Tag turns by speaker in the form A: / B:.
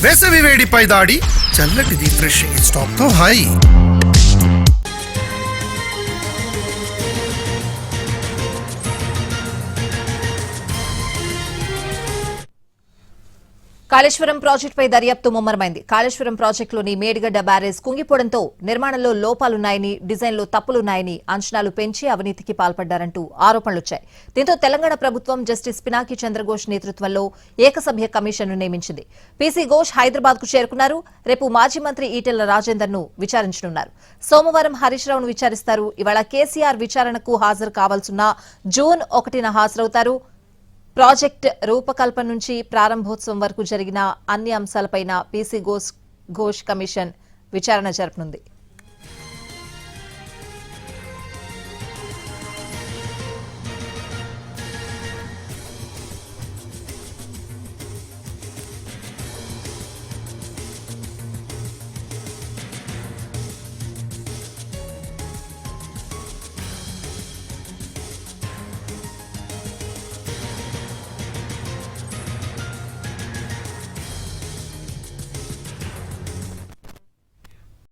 A: వేసవి వేడిపై దాడి, చల్లటి రిఫ్రెషింగ్ స్టాప్ తో హాయి.
B: కాళేశ్వరం ప్రాజెక్టుపై దర్యాప్తు ముమ్మరమైంది. కాళేశ్వరం ప్రాజెక్టులోని మేడిగడ్డ బ్యారేజ్ కుంగిపోవడంతో నిర్మాణంలో లోపాలున్నాయని, డిజైన్లో తప్పులున్నాయని అంచనాలు పెంచి అవినీతికి పాల్పడ్డారంటూ ఆరోపణలొచ్చాయి. దీంతో తెలంగాణ ప్రభుత్వం జస్టిస్ పినాకి చంద్రఘోష్ నేతృత్వంలో ఏకసభ్య కమిషన్ను నియమించింది. పీసీ ఘోష్ హైదరాబాద్ కు చేరుకున్నారు. రేపు మాజీ మంత్రి ఈటెల రాజేందర్ ను విచారించనున్నారు. సోమవారం హరీష్ రావును విచారిస్తారు. ఇవాళ కేసీఆర్ విచారణకు హాజరు కావాల్సిన జూన్ 1న హాజరవుతారు. ప్రాజెక్టు రూపకల్పన నుంచి ప్రారంభోత్సవం వరకు జరిగిన అన్ని అంశాలపైన పీసీ ఘోష్ కమిషన్ విచారణ జరపనుంది.